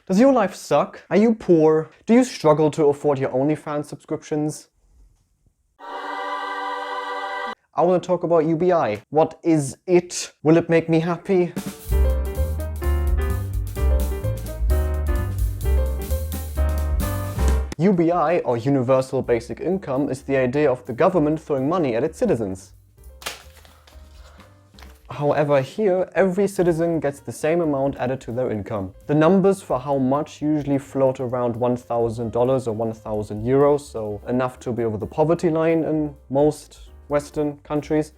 Does your life suck? Are you poor? Do you struggle to afford your OnlyFans subscriptions? I want to talk about UBI. What is it? Will it make me happy? UBI, or Universal Basic Income, is the idea of the government throwing money at its citizens. However, here, every citizen gets the same amount added to their income. The numbers for how much usually float around $1,000 or 1,000 euros, so enough to be over the poverty line in most Western countries.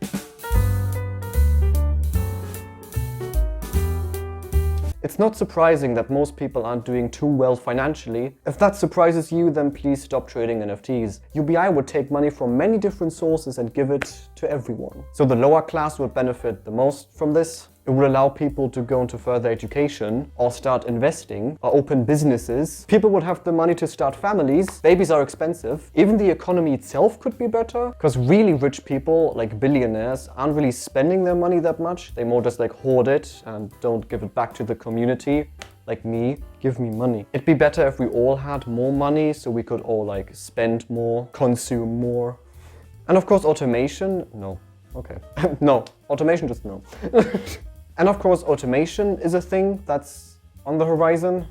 It's not surprising that most people aren't doing too well financially. If that surprises you, then please stop trading NFTs. UBI would take money from many different sources and give it to everyone. So the lower class would benefit the most from this. It would allow people to go into further education, or start investing, or open businesses. People would have the money to start families. Babies are expensive. Even the economy itself could be better, because really rich people, like billionaires, aren't really spending their money that much. They more just like hoard it and don't give it back to the community. Like me, give me money. It'd be better if we all had more money, so we could all like spend more, consume more. And of course automation, no. Okay. No, automation, just no. And of course, automation is a thing that's on the horizon.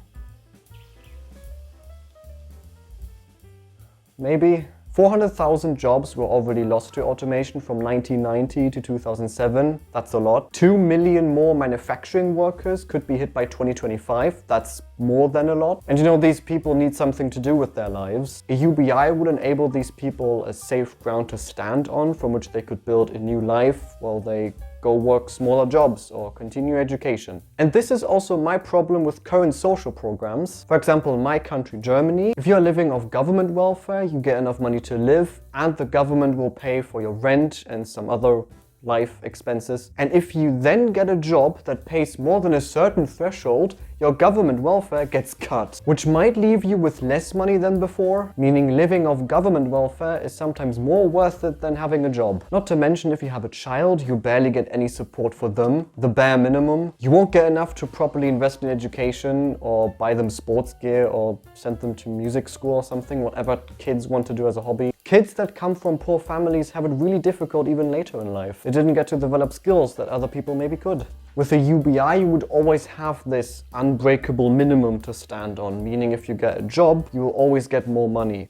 Maybe. 400,000 jobs were already lost to automation from 1990 to 2007. That's a lot. 2 million more manufacturing workers could be hit by 2025. That's more than a lot. And you know, these people need something to do with their lives. A UBI would enable these people a safe ground to stand on from which they could build a new life while they go work smaller jobs or continue education. And this is also my problem with current social programs. For example, in my country, Germany, if you're living off government welfare, you get enough money to live, and the government will pay for your rent and some other life expenses. And if you then get a job that pays more than a certain threshold, your government welfare gets cut, which might leave you with less money than before, meaning living off government welfare is sometimes more worth it than having a job. Not to mention, if you have a child, you barely get any support for them, the bare minimum. You won't get enough to properly invest in education or buy them sports gear or send them to music school or something, whatever kids want to do as a hobby. Kids that come from poor families have it really difficult even later in life. They didn't get to develop skills that other people maybe could. With a UBI, you would always have this unbreakable minimum to stand on, meaning if you get a job, you will always get more money.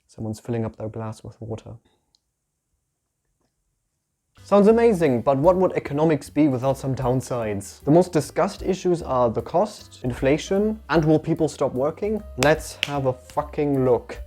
Someone's filling up their glass with water. Sounds amazing, but what would economics be without some downsides? The most discussed issues are the cost, inflation, and will people stop working? Let's have a fucking look.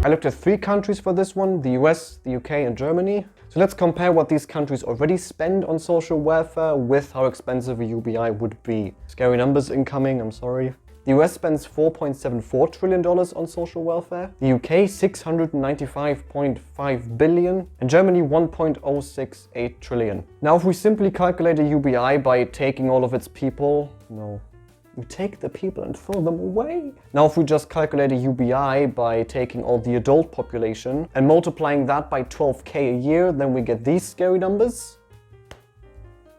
I looked at 3 countries for this one, the US, the UK and Germany. So let's compare what these countries already spend on social welfare with how expensive a UBI would be. Scary numbers incoming, I'm sorry. The US spends $4.74 trillion on social welfare, the UK $695.5 billion, and Germany $1.068 trillion. Now if we simply calculate a UBI by taking all of its people, no. You take the people and throw them away. Now if we just calculate a UBI by taking all the adult population and multiplying that by 12k a year, then we get these scary numbers?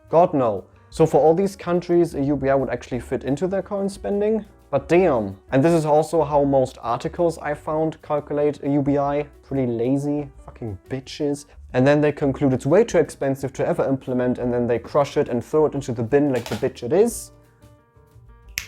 God no. So for all these countries, a UBI would actually fit into their current spending? But damn. And this is also how most articles I found calculate a UBI. Pretty lazy, fucking bitches. And then they conclude it's way too expensive to ever implement, and then they crush it and throw it into the bin like the bitch it is.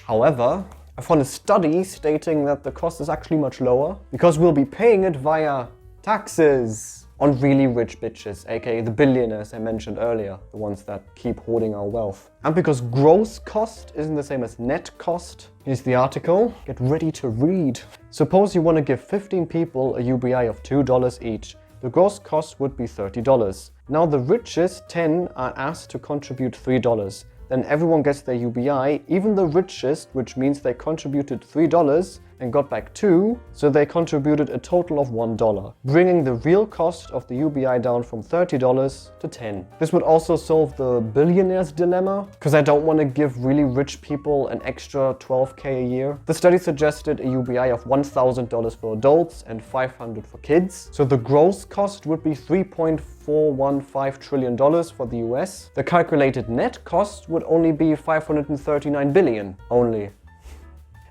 However, I found a study stating that the cost is actually much lower because we'll be paying it via taxes on really rich bitches, aka the billionaires I mentioned earlier, the ones that keep hoarding our wealth. And because gross cost isn't the same as net cost, here's the article. Get ready to read. Suppose you want to give 15 people a UBI of $2 each. The gross cost would be $30. Now the richest 10 are asked to contribute $3. Then everyone gets their UBI, even the richest, which means they contributed $3, and got back 2, so they contributed a total of $1, bringing the real cost of the UBI down from $30 to $10. This would also solve the billionaire's dilemma, because I don't want to give really rich people an extra $12K a year. The study suggested a UBI of $1,000 for adults and $500 for kids, so the gross cost would be $3.415 trillion for the US. The calculated net cost would only be $539 billion only.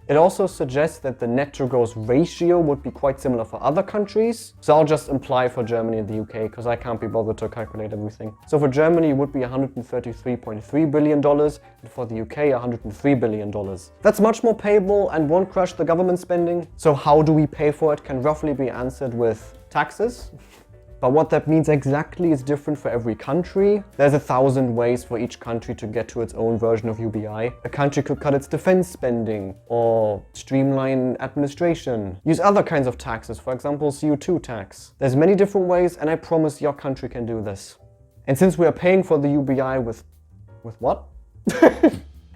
It also suggests that the net to gross ratio would be quite similar for other countries. So I'll just imply for Germany and the UK, because I can't be bothered to calculate everything. So for Germany it would be $133.3 billion, and for the UK $103 billion. That's much more payable and won't crush the government spending. So how do we pay for it can roughly be answered with taxes. But what that means exactly is different for every country. There's 1,000 ways for each country to get to its own version of UBI. A country could cut its defense spending, or streamline administration. Use other kinds of taxes, for example CO2 tax. There's many different ways, and I promise your country can do this. And since we are paying for the UBI with what?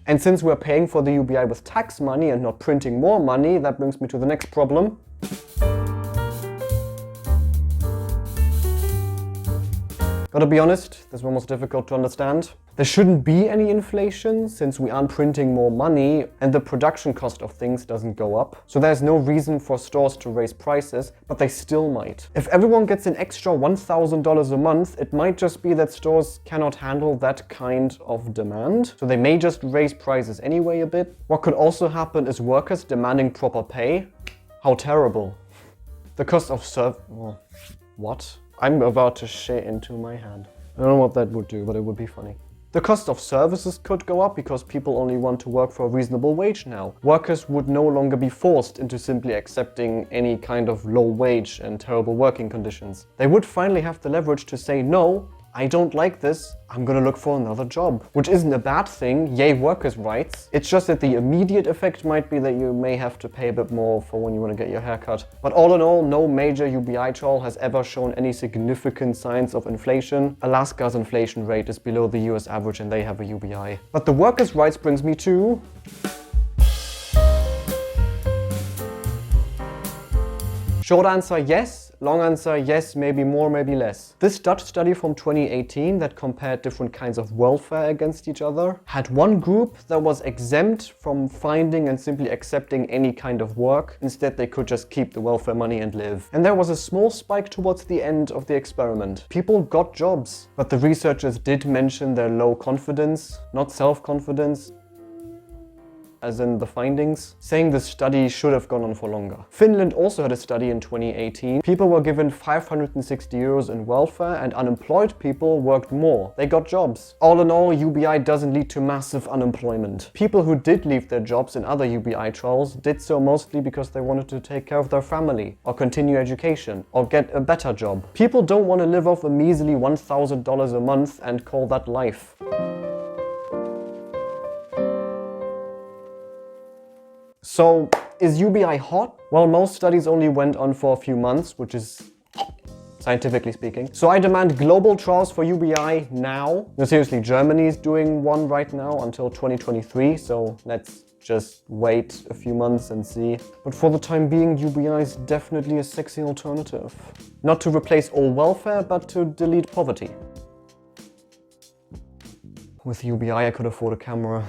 And since we're paying for the UBI with tax money and not printing more money, that brings me to the next problem. Gotta be honest, this one was difficult to understand. There shouldn't be any inflation since we aren't printing more money and the production cost of things doesn't go up. So there's no reason for stores to raise prices, but they still might. If everyone gets an extra $1,000 a month, it might just be that stores cannot handle that kind of demand. So they may just raise prices anyway a bit. What could also happen is workers demanding proper pay. How terrible. The cost of what? I'm about to shit into my hand. I don't know what that would do, but it would be funny. The cost of services could go up because people only want to work for a reasonable wage now. Workers would no longer be forced into simply accepting any kind of low wage and terrible working conditions. They would finally have the leverage to say, no, I don't like this, I'm gonna look for another job. Which isn't a bad thing, yay workers' rights. It's just that the immediate effect might be that you may have to pay a bit more for when you want to get your hair cut. But all in all, no major UBI toll has ever shown any significant signs of inflation. Alaska's inflation rate is below the US average and they have a UBI. But the workers' rights brings me to... Short answer, yes. Long answer, yes, maybe more, maybe less. This Dutch study from 2018 that compared different kinds of welfare against each other had one group that was exempt from finding and simply accepting any kind of work. Instead, they could just keep the welfare money and live. And there was a small spike towards the end of the experiment. People got jobs, but the researchers did mention their low confidence, not self-confidence, as in the findings, saying the study should have gone on for longer. Finland also had a study in 2018. People were given 560 euros in welfare and unemployed people worked more. They got jobs. All in all, UBI doesn't lead to massive unemployment. People who did leave their jobs in other UBI trials did so mostly because they wanted to take care of their family, or continue education, or get a better job. People don't want to live off a measly $1,000 a month and call that life. So, is UBI hot? Well, most studies only went on for a few months, which is scientifically speaking. So I demand global trials for UBI now. No, seriously, Germany is doing one right now until 2023, so let's just wait a few months and see. But for the time being, UBI is definitely a sexy alternative. Not to replace all welfare, but to delete poverty. With UBI, I could afford a camera.